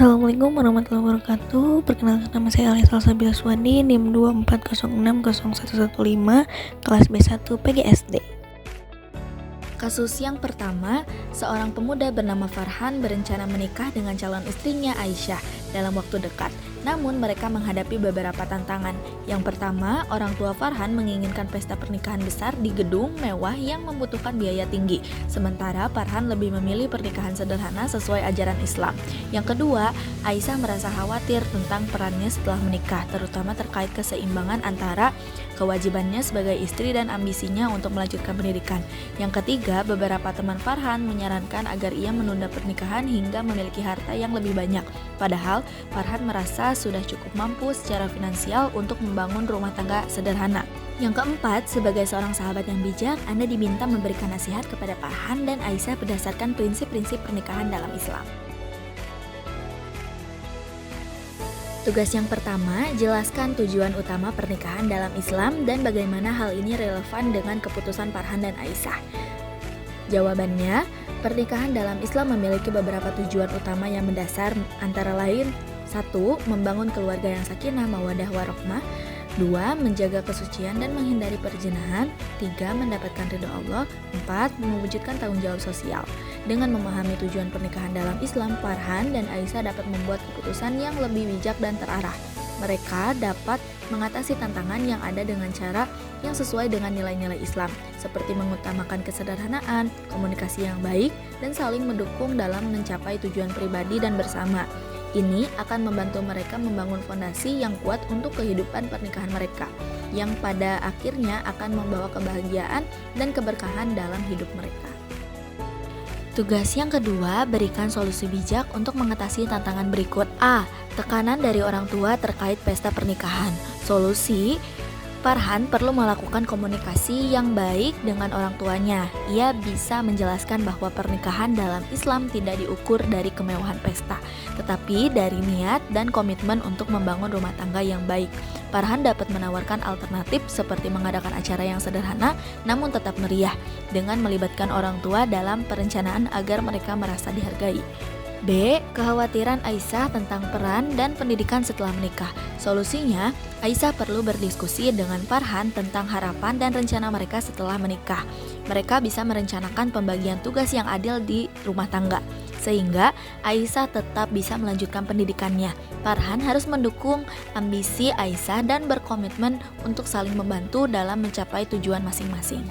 Assalamualaikum warahmatullahi wabarakatuh. Perkenalkan, nama saya Alia Salsabila Swandi, NIM 240600115, kelas B1 PGSD. Kasus yang pertama, seorang pemuda bernama Farhan berencana menikah dengan calon istrinya Aisyah dalam waktu dekat. Namun mereka menghadapi beberapa tantangan. Yang pertama, orang tua Farhan menginginkan pesta pernikahan besar di gedung mewah yang membutuhkan biaya tinggi. Sementara Farhan lebih memilih pernikahan sederhana sesuai ajaran Islam. Yang kedua, Aisyah merasa khawatir tentang perannya setelah menikah, terutama terkait keseimbangan antara kewajibannya sebagai istri dan ambisinya untuk melanjutkan pendidikan. Yang ketiga, beberapa teman Farhan menyarankan agar ia menunda pernikahan hingga memiliki harta yang lebih banyak. Padahal, Farhan merasa sudah cukup mampu secara finansial untuk membangun rumah tangga sederhana. Yang keempat, sebagai seorang sahabat yang bijak, Anda diminta memberikan nasihat kepada Farhan dan Aisyah berdasarkan prinsip-prinsip pernikahan dalam Islam. Tugas yang pertama, jelaskan tujuan utama pernikahan dalam Islam dan bagaimana hal ini relevan dengan keputusan Farhan dan Aisyah. Jawabannya, pernikahan dalam Islam memiliki beberapa tujuan utama yang mendasar, antara lain 1. Membangun keluarga yang sakinah, mawaddah, warahmah. 2. Menjaga kesucian dan menghindari perzinahan. 3. Mendapatkan ridho Allah. 4. Mewujudkan tanggung jawab sosial. Dengan memahami tujuan pernikahan dalam Islam, Farhan dan Aisyah dapat membuat keputusan yang lebih bijak dan terarah. Mereka dapat mengatasi tantangan yang ada dengan cara yang sesuai dengan nilai-nilai Islam, seperti mengutamakan kesederhanaan, komunikasi yang baik, dan saling mendukung dalam mencapai tujuan pribadi dan bersama. Ini akan membantu mereka membangun fondasi yang kuat untuk kehidupan pernikahan mereka, yang pada akhirnya akan membawa kebahagiaan dan keberkahan dalam hidup mereka. Tugas yang kedua, berikan solusi bijak untuk mengatasi tantangan berikut. A. Tekanan dari orang tua terkait pesta pernikahan. Solusi, Farhan perlu melakukan komunikasi yang baik dengan orang tuanya. Ia bisa menjelaskan bahwa pernikahan dalam Islam tidak diukur dari kemewahan pesta, tetapi dari niat dan komitmen untuk membangun rumah tangga yang baik. Farhan dapat menawarkan alternatif seperti mengadakan acara yang sederhana namun tetap meriah, dengan melibatkan orang tua dalam perencanaan agar mereka merasa dihargai. B. Kekhawatiran Aisyah tentang peran dan pendidikan setelah menikah. Solusinya, Aisyah perlu berdiskusi dengan Farhan tentang harapan dan rencana mereka setelah menikah. Mereka bisa merencanakan pembagian tugas yang adil di rumah tangga, sehingga Aisyah tetap bisa melanjutkan pendidikannya. Farhan harus mendukung ambisi Aisyah dan berkomitmen untuk saling membantu dalam mencapai tujuan masing-masing.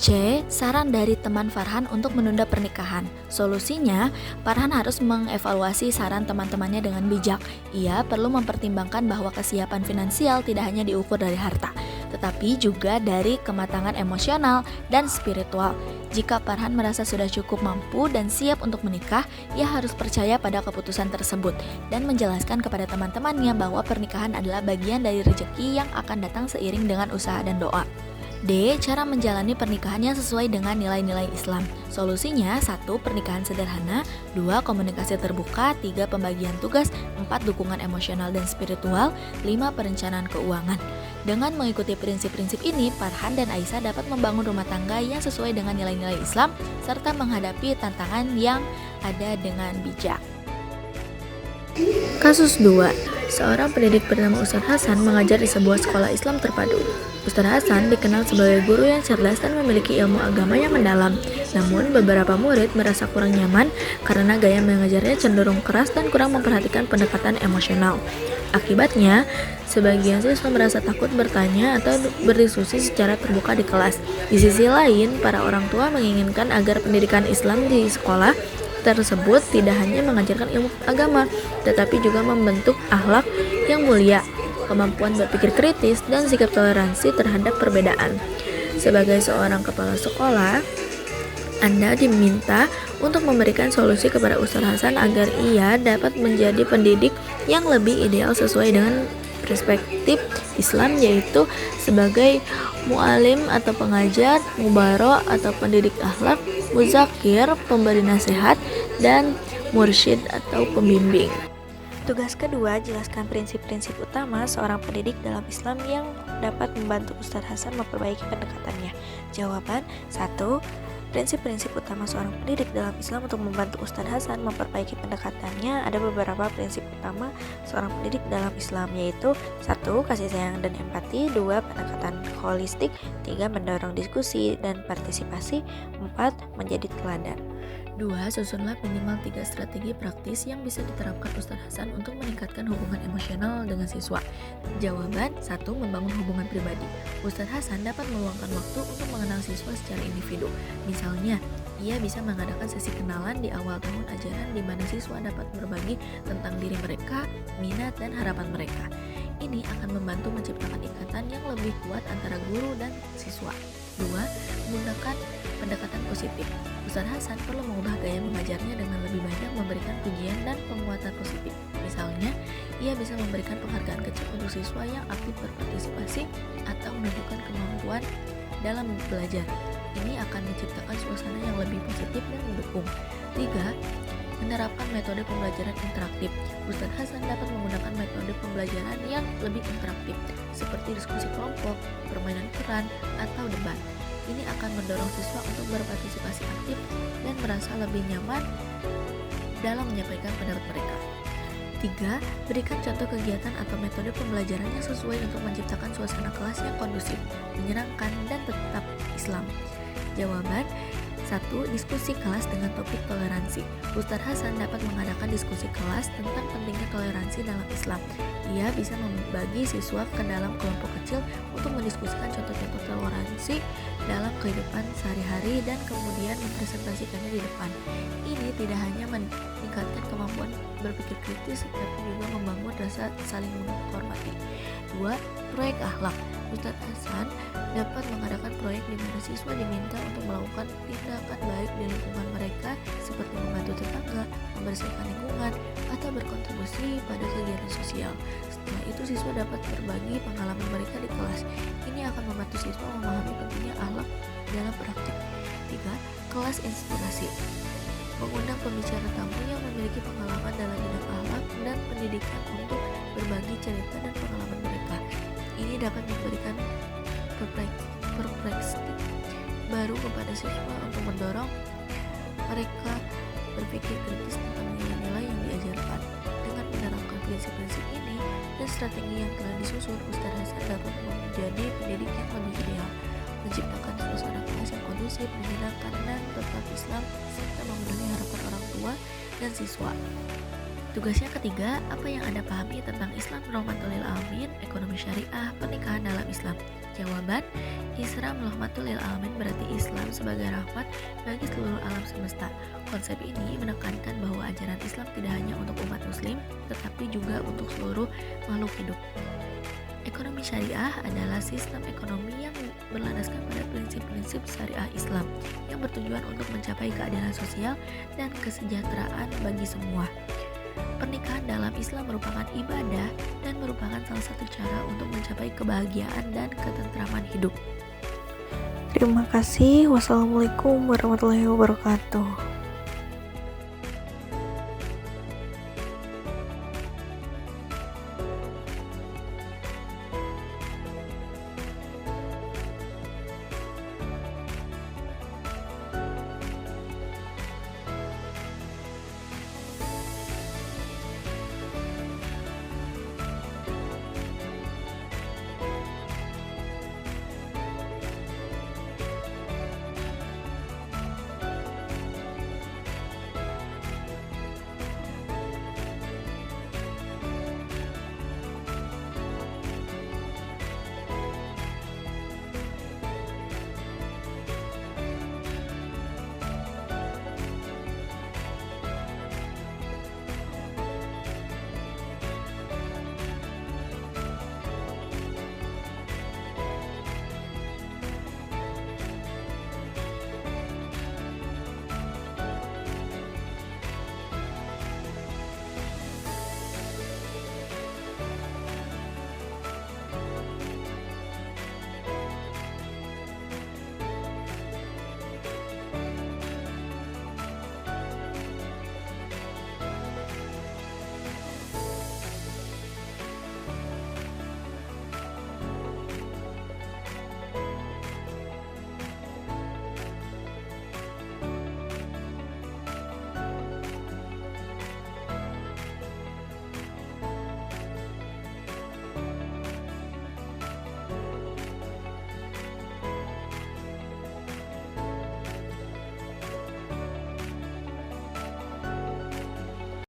C. Saran dari teman Farhan untuk menunda pernikahan. Solusinya, Farhan harus mengevaluasi saran teman-temannya dengan bijak. Ia perlu mempertimbangkan bahwa kesiapan finansial tidak hanya diukur dari harta, tetapi juga dari kematangan emosional dan spiritual. Jika Farhan merasa sudah cukup mampu dan siap untuk menikah, ia harus percaya pada keputusan tersebut dan menjelaskan kepada teman-temannya bahwa pernikahan adalah bagian dari rezeki yang akan datang seiring dengan usaha dan doa. D. Cara menjalani pernikahannya sesuai dengan nilai-nilai Islam. Solusinya, 1. Pernikahan sederhana. 2. Komunikasi terbuka. 3. Pembagian tugas. 4. Dukungan emosional dan spiritual. 5. Perencanaan keuangan. Dengan mengikuti prinsip-prinsip ini, Farhan dan Aisyah dapat membangun rumah tangga yang sesuai dengan nilai-nilai Islam serta menghadapi tantangan yang ada dengan bijak. Kasus 2. Seorang pendidik bernama Ustadz Hasan mengajar di sebuah sekolah Islam terpadu. Ustadz Hasan dikenal sebagai guru yang cerdas dan memiliki ilmu agama yang mendalam. Namun, beberapa murid merasa kurang nyaman karena gaya mengajarnya cenderung keras dan kurang memperhatikan pendekatan emosional. Akibatnya, sebagian siswa merasa takut bertanya atau berdiskusi secara terbuka di kelas. Di sisi lain, para orang tua menginginkan agar pendidikan Islam di sekolah tersebut tidak hanya mengajarkan ilmu agama, tetapi juga membentuk akhlak yang mulia, kemampuan berpikir kritis, dan sikap toleransi terhadap perbedaan. Sebagai seorang kepala sekolah, Anda diminta untuk memberikan solusi kepada Ustadz Hasan agar ia dapat menjadi pendidik yang lebih ideal sesuai dengan perspektif Islam, yaitu sebagai mu'alim atau pengajar, mubaro atau pendidik akhlak, muzakir, pemberi nasihat, dan mursyid atau pembimbing. Tugas kedua, jelaskan prinsip-prinsip utama seorang pendidik dalam Islam yang dapat membantu Ustadz Hasan memperbaiki pendekatannya. Jawaban 1. Prinsip-prinsip utama seorang pendidik dalam Islam untuk membantu Ustadz Hasan memperbaiki pendekatannya ada beberapa prinsip utama seorang pendidik dalam Islam, yaitu 1. Kasih sayang dan empati, 2. Pendekatan holistik, 3. Mendorong diskusi dan partisipasi, 4. Menjadi teladan. 2. Susunlah minimal 3 strategi praktis yang bisa diterapkan Ustadz Hasan untuk meningkatkan hubungan emosional dengan siswa. Jawaban 1. Membangun hubungan pribadi. Ustadz Hasan dapat meluangkan waktu untuk mengenal siswa secara individu. Misalnya, ia bisa mengadakan sesi kenalan di awal tahun ajaran di mana siswa dapat berbagi tentang diri mereka, minat, dan harapan mereka. Ini akan membantu menciptakan ikatan yang lebih kuat antara guru dan siswa. 2. Menggunakan pendekatan positif. Ustadz Hasan perlu mengubah gaya mengajarnya dengan lebih banyak memberikan pujian dan penguatan positif. Misalnya, ia bisa memberikan penghargaan kecil untuk siswa yang aktif berpartisipasi atau menunjukkan kemampuan dalam belajar. Ini akan menciptakan suasana yang lebih positif dan mendukung. 3. Menerapkan metode pembelajaran interaktif. Ustadz Hasan dapat menggunakan metode pembelajaran yang lebih interaktif, seperti diskusi kelompok, permainan peran, atau debat. Ini akan mendorong siswa untuk berpartisipasi aktif dan merasa lebih nyaman dalam menyampaikan pendapat mereka. 3. Berikan contoh kegiatan atau metode pembelajaran yang sesuai untuk menciptakan suasana kelas yang kondusif, menyenangkan, dan tetap Islam. Jawaban 1. Diskusi kelas dengan topik toleransi. Ustadz Hasan dapat mengadakan diskusi kelas tentang pentingnya toleransi dalam Islam. Ia bisa membagi siswa ke dalam kelompok kecil untuk mendiskusikan contoh-contoh toleransi dalam kehidupan sehari-hari dan kemudian mempresentasikannya di depan. Ini tidak hanya meningkatkan kemampuan berpikir kritis, tapi juga membangun rasa saling menghormati. 2. Proyek akhlak. Ustadz Hasan dapat mengadakan proyek di mana siswa diminta untuk melakukan tindakan baik di lingkungan mereka seperti membantu tetangga, membersihkan lingkungan, atau berkontribusi pada kegiatan sosial. Setelah itu siswa dapat berbagi pengalaman mereka di kelas. Ini akan membantu siswa memahami pentingnya akhlak dalam praktik. 3. Kelas inspirasi. Mengundang pembicara tamu yang memiliki pengalaman dalam bidang akhlak dan pendidikan untuk berbagi cerita dan pengalaman mereka. Ini dapat memberikan perspektif baru kepada siswa untuk mendorong mereka berpikir kritis tentang nilai-nilai yang diajarkan. Dengan menerapkan prinsip-prinsip ini dan strategi yang telah disusun, Ustadz Hasan dapat menjadi pendidik yang lebih ideal, menciptakan suasana kelas yang kondusif, menyenangkan, dan tetap Islam, serta memenuhi harapan orang tua dan siswa. Tugasnya ketiga, apa yang Anda pahami tentang Islam rahmatul lil alamin, ekonomi syariah, pernikahan dalam Islam? Jawaban, Islam rahmatul lil alamin berarti Islam sebagai rahmat bagi seluruh alam semesta. Konsep ini menekankan bahwa ajaran Islam tidak hanya untuk umat muslim, tetapi juga untuk seluruh makhluk hidup. Ekonomi syariah adalah sistem ekonomi yang berlandaskan pada prinsip-prinsip syariah Islam yang bertujuan untuk mencapai keadilan sosial dan kesejahteraan bagi semua. Pernikahan dalam Islam merupakan ibadah dan merupakan salah satu cara untuk mencapai kebahagiaan dan ketentraman hidup. Terima kasih. Wassalamualaikum warahmatullahi wabarakatuh.